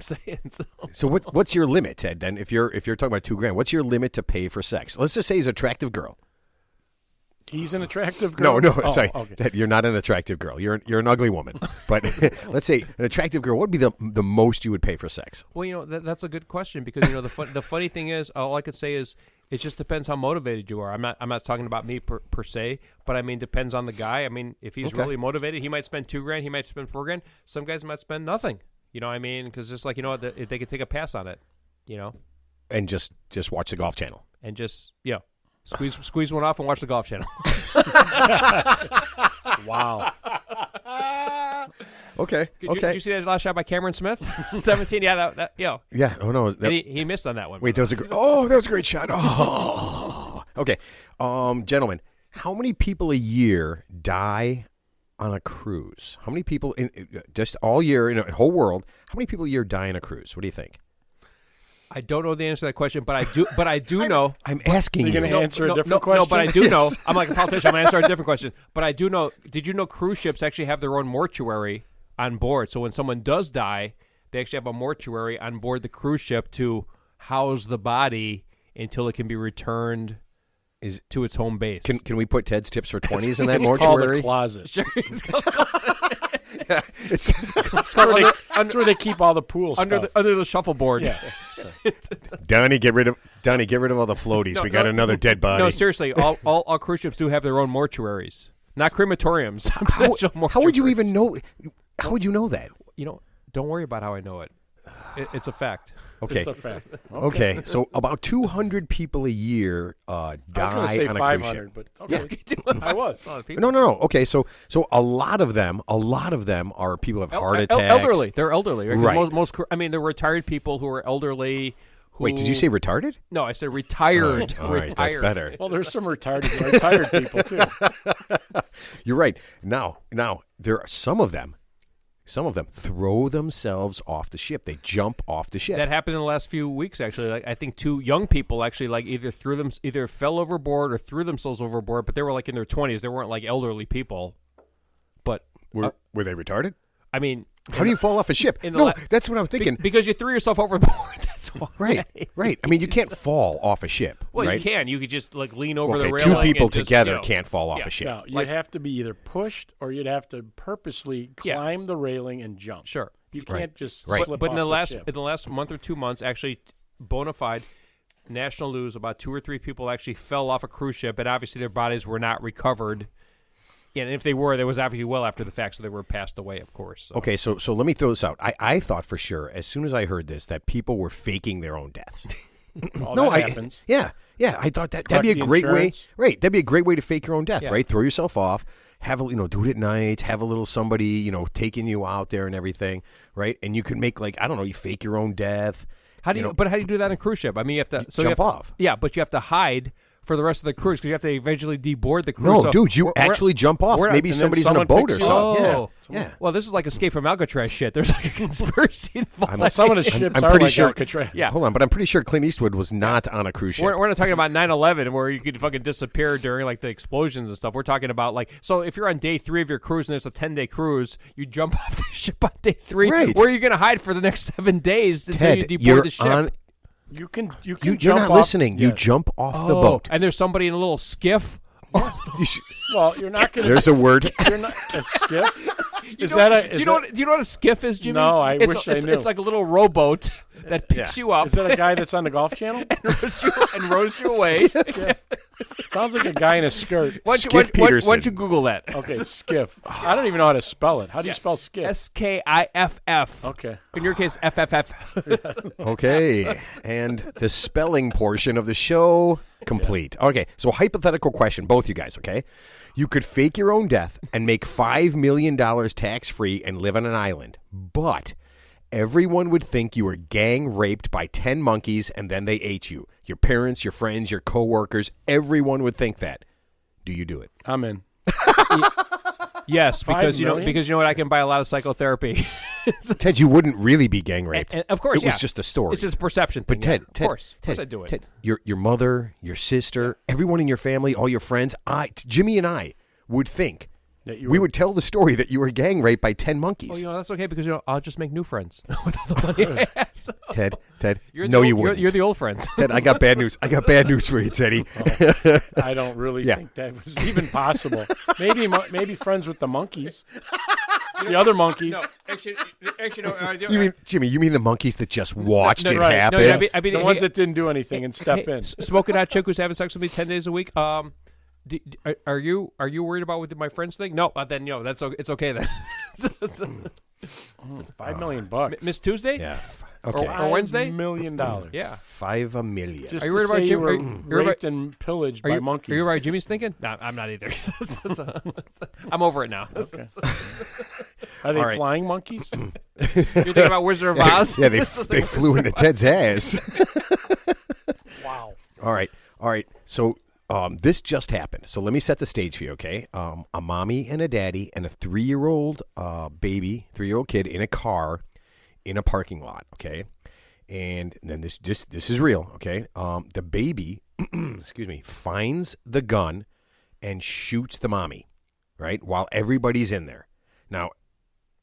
saying. So what's your limit, Ted? Then if you're talking about $2,000, what's your limit to pay for sex? Let's just say he's an attractive girl. He's an attractive girl? No, Oh, sorry. okay. You're not an attractive girl. You're an ugly woman. But let's say an attractive girl, what would be the most you would pay for sex? Well, that's a good question because the funny thing is, all I could say is it just depends how motivated you are. I'm not talking about me per se, but I mean depends on the guy. I mean, if he's really motivated, he might spend $2,000, he might spend $4,000. Some guys might spend nothing. You know what I mean? Because it's like, they could take a pass on it. And just watch the Golf Channel. And just squeeze one off and watch the Golf Channel. Wow. Okay. Did you see that last shot by Cameron Smith? 17. Yeah. Yeah. Oh no. He missed on that one. Wait, that was a great shot. Oh. Okay. Gentlemen, how many people a year die on a cruise? How many people just all year in the whole world? How many people a year die on a cruise? What do you think? I don't know the answer to that question, but I do know. I'm asking so you. you're going to answer a different question? No, but I do know. I'm like a politician. I'm going to answer a different question. But I do know. Did you know cruise ships actually have their own mortuary on board? So when someone does die, they actually have a mortuary on board the cruise ship to house the body until it can be returned to its home base. Can we put Ted's tips for 20s in that It's mortuary? called a closet. Sure, it's called a closet. Yeah, It's where they keep all the pool under stuff. the shuffleboard. Yeah. Donnie, get rid of all the floaties. We got another dead body. No, seriously, all cruise ships do have their own mortuaries, not crematoriums. How would you even know? How would you know that? Don't worry about how I know it. It's a fact. Okay. It's a fact. Okay. So about 200 people a year die I was going to say on a 500, cruise ship. but okay. I was. No. Okay. So a lot of them are people who have heart attacks. Elderly. They're elderly. Right. Most they're retired people who are elderly. Wait, did you say retarded? No, I said retired. All right, that's better. Well, there's some retired people too. You're right. Now there are some of them throw themselves off the ship. They jump off the ship. That happened in the last few weeks, actually. Like, I think 2 young people actually either fell overboard or threw themselves overboard, but they were like in their 20s. They weren't like elderly people. But were they retarded? I mean, how do you fall off a ship? That's what I was thinking. Because you threw yourself overboard. That's why. Right. I mean, you can't fall off a ship. Well, right? you can. You could just like lean over the railing. 2 people and just, together can't fall off a ship. No, you'd have to be either pushed or you'd have to purposely climb the railing and jump. Sure. You can't just Right. slip But in off the ship. last month or 2 months, actually, bona fide national news, about 2 or 3 people actually fell off a cruise ship, and obviously their bodies were not recovered. And if they were, there was obviously well after the fact, so they were passed away, of course. So. Okay, so let me throw this out. I thought for sure, as soon as I heard this, that people were faking their own deaths. That happens. Yeah. I thought that'd be a great way. Right, that'd be a great way to fake your own death. Yeah. Right, throw yourself off. Have do it at night. Have a little somebody taking you out there and everything. Right, and you can make you fake your own death. But how do you do that on a cruise ship? I mean, you have to jump off. Yeah, but you have to hide for the rest of the cruise because you have to eventually deboard the cruise. No, so dude, you actually jump off. Maybe somebody's on a boat or something. Oh. Yeah. Well, this is like Escape from Alcatraz shit. There's like a conspiracy involved. Some of the ships I'm are pretty like sure. Alcatraz. Yeah, hold on, but I'm pretty sure Clint Eastwood was not on a cruise ship. We're not talking about 9/11 where you could fucking disappear during like the explosions and stuff. We're talking about so if you're on day 3 of your cruise and it's a 10-day cruise, you jump off the ship on day 3. Right. Where are you going to hide for the next 7 days until you deboard the ship? You can You're jump not off. listening. You Yes. jump off the boat. And there's somebody in a little skiff. Well, you're not going to. There's a word. You're not a skiff. Do you know what a skiff is, Jimmy? No, I wish I knew. It's like a little rowboat that picks you up. Is that a guy that's on the Golf Channel? and rows you away. Sounds like a guy in a skirt. Why don't you Google that? Okay, skiff. I don't even know how to spell it. How do you spell skiff? SKIFF. Okay. In your case, FFF. Okay, and the spelling portion of the show complete. Okay, so hypothetical question, both you guys, okay? You could fake your own death and make $5 million tax-free and live on an island, but everyone would think you were gang raped by 10 monkeys and then they ate you. Your parents, your friends, your coworkers, everyone would think that. Do you do it? I'm in. Yes, because you know million? what, I can buy a lot of psychotherapy. Ted, you wouldn't really be gang raped. And of course, it was just a story. It's just a perception thing. But Ted, of course I do it. Ted, your mother, your sister, everyone in your family, all your friends, Jimmy and I would think we would tell the story that you were gang raped by 10 monkeys. Oh, that's okay because I'll just make new friends with all the money I have. So. Ted, you wouldn't. You're the old friends. Ted, I got bad news. I got bad news for you, Teddy. I don't really think that was even possible. Maybe friends with the monkeys. The other monkeys. No, actually, no. You mean, Jimmy, you mean the monkeys that just watched it right. happen? No, I mean, the ones that didn't do anything and step in. Smoking hot chick who's having sex with me 10 days a week. Are you worried about with my friends thing? No, then it's okay then. $5 million. Miss Tuesday? Yeah. Okay. Or Wednesday? $5 million. Yeah. $5 million. Just are you worried to about say Jim? you were raped and pillaged by monkeys. Are you right? Jimmy's thinking? No, I'm not either. I'm over it now. Okay. Are they flying monkeys? You're thinking about Wizard of Oz? Yeah, they flew into Ted's ass. Wow. All right. So this just happened. So let me set the stage for you, okay? A mommy and a daddy and a 3-year-old baby, 3-year-old kid in a car in a parking lot, okay? And then this is real, okay? The baby, excuse me, finds the gun and shoots the mommy, right? While everybody's in there. Now,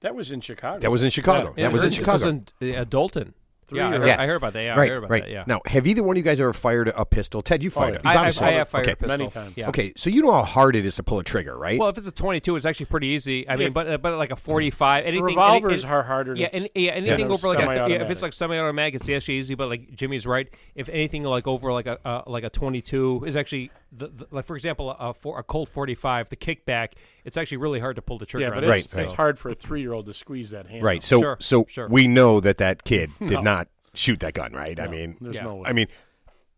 that was in Chicago. That was in Chicago. Yeah, that was in Chicago. It was in Dalton. Yeah, I heard about that. Yeah, right, I heard about right. that. Yeah. Now, have either one of you guys ever fired a pistol? Ted, you fired it. I have fired a pistol many times. Yeah. Okay, so you know how hard it is to pull a trigger, right? Well, if it's a 22, it's actually pretty easy. I mean, but like a 45, anything. Revolvers are harder. Anything over like if it's like semi-automatic, it's actually easy. But like Jimmy's right, if anything like over like a 22 is actually like for example a Colt 45, the kickback, it's actually really hard to pull the trigger. Yeah, but on it's hard for a 3-year-old to squeeze that hand. Right. So Sure. we know that kid did not shoot that gun, right? No, I mean, there's no way. I mean,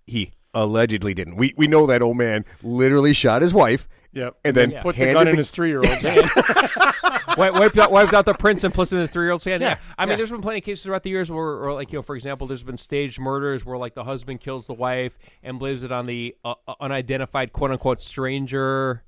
he allegedly didn't. We know that old man literally shot his wife. Yep. And then put the gun in his 3-year-old's hand. wiped out the prints and put it in his 3-year-old's hand. Yeah. I mean, there's been plenty of cases throughout the years where like, for example, there's been staged murders where, like, the husband kills the wife and blames it on the unidentified, quote-unquote, stranger.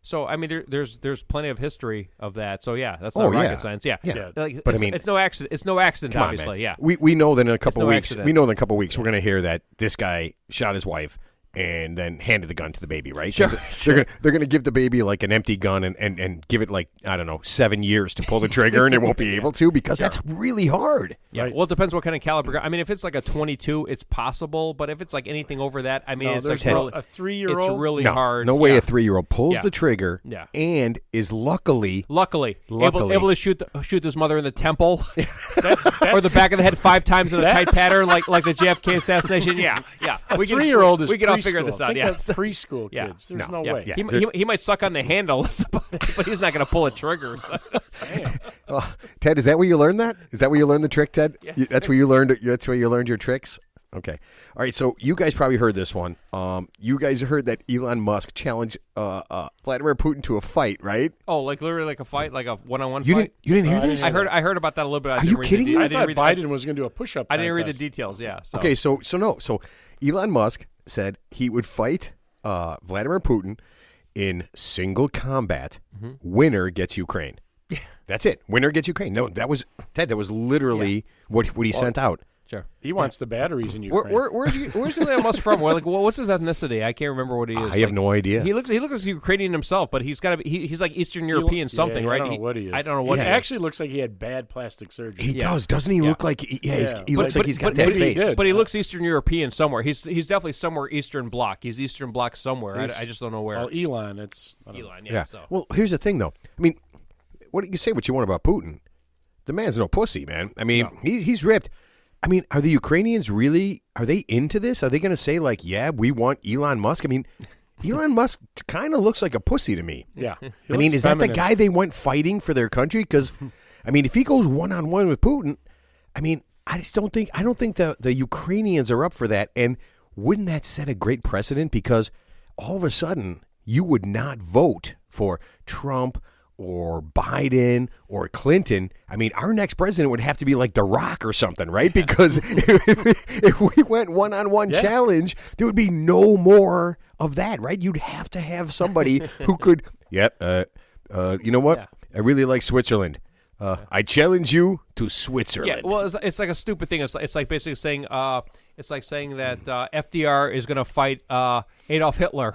So, I mean, there's plenty of history of that. So, yeah, that's not rocket science. Yeah. Like, but I mean, it's no accident. It's no accident, obviously. On, yeah. We know that in a couple of weeks. Accident. We know in a couple of weeks we're going to hear that this guy shot his wife and then handed the gun to the baby, right? Sure. They're going to give the baby like an empty gun and give it like, I don't know, 7 years to pull the trigger, and it won't be able to because that's really hard. Yeah. Right. Well, it depends what kind of caliber. I mean, if it's like a 22, it's possible, but if it's like anything over that, I mean, it's like really, a 3-year-old. It's really hard. No way a 3-year-old pulls the trigger. Yeah. And is luckily able to shoot his mother in the temple or the back of the head 5 times in a tight pattern, like the JFK assassination. Yeah. A 3-year-old is we can all figure this out. Yeah. Preschool kids. There's no way. Yeah. He might suck on the handle, but he's not going to pull a trigger. Ted, is that where you learned that? Is that where you learned the trick, Ted? Yes. That's where you learned it. That's where you learned your tricks. Okay. All right. So you guys probably heard this one. You guys heard that Elon Musk challenged Vladimir Putin to a fight, right? Oh, like literally like a fight, like a one-on-one fight. You didn't hear this? I heard about that a little bit. Are you kidding me? I thought Biden was going to do a push-up. I didn't read the details. Yeah. So. Okay. So Elon Musk said he would fight Vladimir Putin in single combat. Mm-hmm. Winner gets Ukraine. Yeah. That's it. Winner gets Ukraine. No, that was literally what he sent out. Sure. He wants the batteries in Ukraine. Where's Elon Musk from? Like, what's his ethnicity? I can't remember what he is. I have no idea. He looks like Ukrainian himself, but he's got to be. He's like Eastern European something, right? I don't know what he is. I don't know what. He he actually looks like he had bad plastic surgery. He does, doesn't he? Look like he looks like he's got that face. But he looks Eastern European somewhere. He's definitely somewhere Eastern Bloc. He's Eastern Bloc somewhere. I just don't know where. Oh, Elon. It's Elon. Yeah. So. Well, here's the thing, though. I mean, what you say what you want about Putin? The man's no pussy, man. I mean, he's ripped. I mean, are the Ukrainians really, are they into this? Are they going to say, like, yeah, we want Elon Musk? I mean, Elon Musk kind of looks like a pussy to me. Yeah. I mean, is that the guy they went fighting for their country? Because, I mean, if he goes one-on-one with Putin, I mean, I don't think the Ukrainians are up for that. And wouldn't that set a great precedent? Because all of a sudden, you would not vote for Trump or Biden or Clinton. I mean, our next president would have to be like The Rock or something, right? Because if we went one-on-one challenge, there would be no more of that, right? You'd have to have somebody who could, you know what? Yeah. I really like Switzerland. I challenge you to Switzerland. Yeah, well, it's like a stupid thing. It's like basically saying, that FDR is going to fight Adolf Hitler.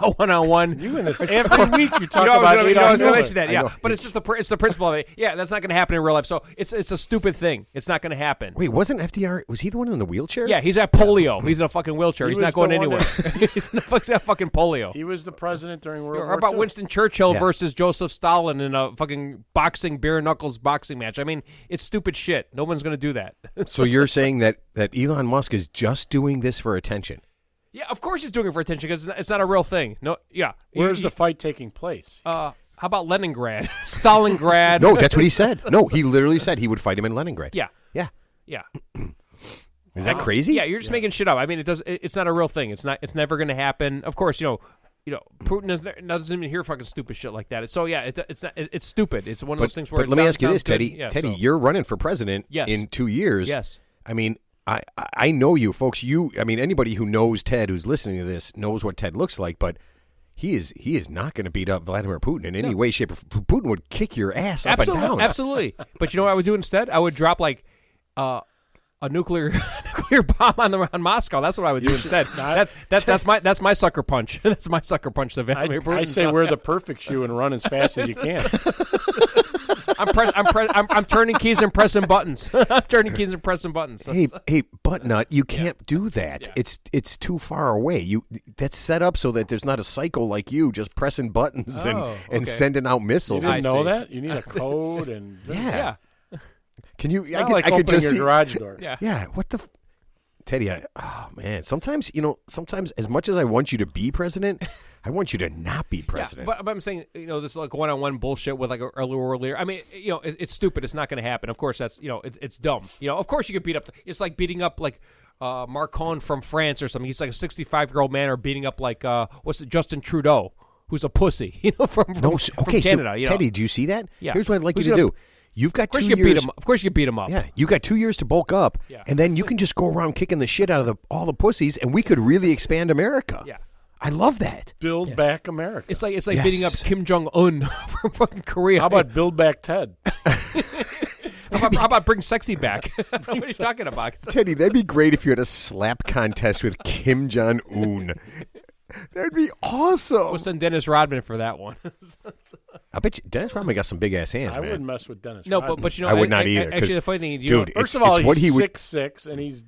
one-on-one. You in this every week you talk I about was Adolf going to Hitler. mention that, yeah. But it's just it's the principle of it. Yeah, that's not going to happen in real life. So it's a stupid thing. It's not going to happen. Wait, wasn't FDR? Was he the one in the wheelchair? Yeah, he's at polio. He's in a fucking wheelchair. He's was not going the one anywhere. He's got fucking polio. He was the president during World Or War about II. Winston Churchill versus Joseph Stalin in a fucking boxing bare knuckles boxing match. I mean, it's stupid shit. No one's going to do that. So you're saying that Elon Musk is just doing this for attention? Yeah, of course he's doing it for attention because it's not a real thing. No, yeah. Where's the fight taking place? How about Leningrad, Stalingrad? No, that's what he said. No, he literally said he would fight him in Leningrad. Yeah, Yeah. yeah. Is that crazy? Yeah, you're just making shit up. I mean, it's not a real thing. It's never going to happen. Of course, Putin doesn't even hear fucking stupid shit like that. It's stupid. It's one of those things where. But let me ask you this, Teddy. Yeah, Teddy, you're running for president in 2 years. Yes. I mean, I know you folks. Anybody who knows Ted, who's listening to this, knows what Ted looks like. But he is not going to beat up Vladimir Putin in any way, shape, or Putin would kick your ass up and down. Absolutely. But you know what I would do instead? I would drop like a nuclear bomb on Moscow. That's what I would do instead. That's my sucker punch. That's my sucker punch to Vladimir Putin. I say wear the perfect shoe and run as fast as you can. I'm turning keys and pressing buttons. I'm turning keys and pressing buttons. Hey, Buttnut, you can't do that. Yeah. It's too far away. That's set up so that there's not a cycle like you just pressing buttons and sending out missiles. You didn't know that? You need a code and yeah. Can you? I could just see your garage door. Yeah. Yeah. What the? Teddy, oh man. Sometimes as much as I want you to be president, I want you to not be president. Yeah, but I'm saying, this is like one-on-one bullshit with like a world leader. I mean, it's stupid. It's not going to happen. Of course, that's it's dumb. Of course you could beat up. It's like beating up like Macron from France or something. He's like a 65-year-old man, or beating up like Justin Trudeau, who's a pussy. From Canada. So, Teddy, do you see that? Yeah. Here's what I'd like you to do. You've got 2 years. Of course you can beat him up. Yeah, you got 2 years to bulk up, and then you can just go around kicking the shit out of all the pussies, and we could really expand America. Yeah, I love that. Build back America. It's like beating up Kim Jong-un from fucking Korea. How about build back Ted? How about bring sexy back? What are you talking about? Teddy, that'd be great if you had a slap contest with Kim Jong-un. That'd be awesome. We'll send Dennis Rodman for that one. I bet you Dennis Rodman got some big ass hands, I man. wouldn't mess with Dennis. No, Rodman. but I would not either. Actually, the funny thing, dude, first of all, what he's he would, 6'6", and he's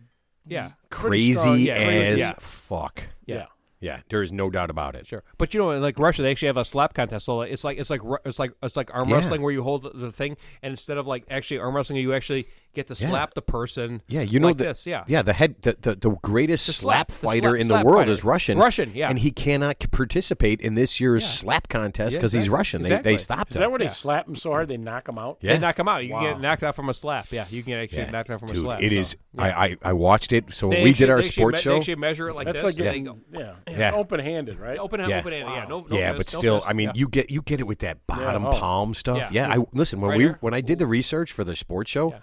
crazy as Yeah. fuck. Yeah. Yeah, there is no doubt about it. Sure, but like Russia, they actually have a slap contest. So it's like arm wrestling where you hold the thing, and instead of like actually arm wrestling, you actually get to slap the person. Yeah, you know like this. Yeah, the greatest slap fighter in the world is Russian. Yeah, and he cannot participate in this year's slap contest because he's Russian. Exactly. They stopped him. Is that where they slap him so hard they knock him out? Yeah, they knock him out. You can get knocked out from a slap. Yeah, you can actually knocked out from a slap. It is. I watched it. So when we did our sports show, they actually measure it like that's this. It's open-handed, right? Open-handed. Yeah, no. But still, fist. I mean, you get it with that bottom palm stuff. Yeah. I listen when I did the research for the sports show. Yeah.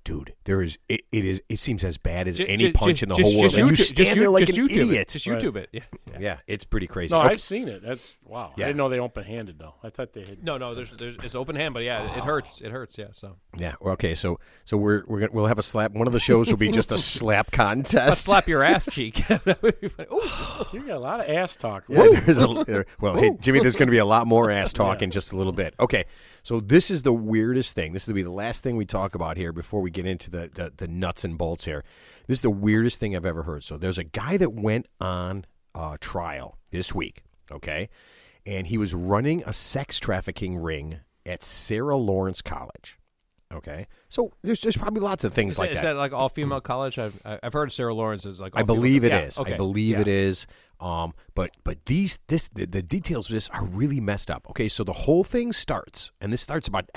Dude, it seems as bad as any punch in the whole world. And you stand there like an idiot. Just YouTube it. Yeah, it's pretty crazy. No, Okay. I've seen it. That's wow. Yeah. I didn't know they open-handed though. I thought they had. No. There's it's open hand, but yeah, it hurts. It hurts. Yeah. So. Yeah. Okay. So we'll have a slap. One of the shows will be just a slap contest. Slap your ass cheek. You got a lot of ass talk. Yeah, hey, Jimmy, there's going to be a lot more ass talk in just a little bit. Okay. So this is the weirdest thing. This will be the last thing we talk about here before we get into the nuts and bolts here. This is the weirdest thing I've ever heard. So there's a guy that went on trial this week, okay? And he was running a sex trafficking ring at Sarah Lawrence College, okay? So there's probably lots of things like that. Is that like all-female college? I've heard Sarah Lawrence is like I believe it is. Okay. I believe it is. But the details of this are really messed up. Okay, so the whole thing starts, and this starts about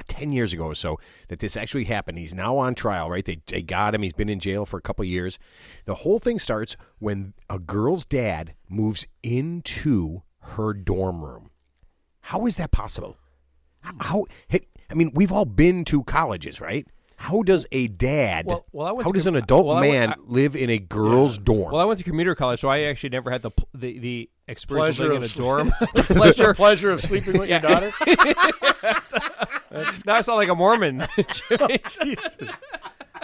10 years ago or so that this actually happened. He's now on trial, right? They got him. He's been in jail for a couple of years. The whole thing starts when a girl's dad moves into her dorm room. How is that possible? I mean, we've all been to colleges, right? How does a dad, how does an adult man live in a girl's dorm? Well, I went to commuter college, so I actually never had the experience of living in a dorm. The pleasure of sleeping with your daughter? Now I sound like a Mormon. Jimmy. Jesus.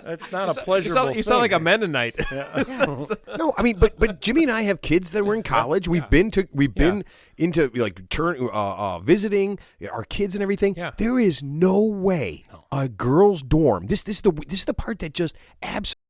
That's not a pleasurable thing. You sound like a Mennonite. No, I mean, but Jimmy and I have kids that were in college. We've been into like visiting our kids and everything. Yeah. There is no way a girl's dorm. This is the part that just absolutely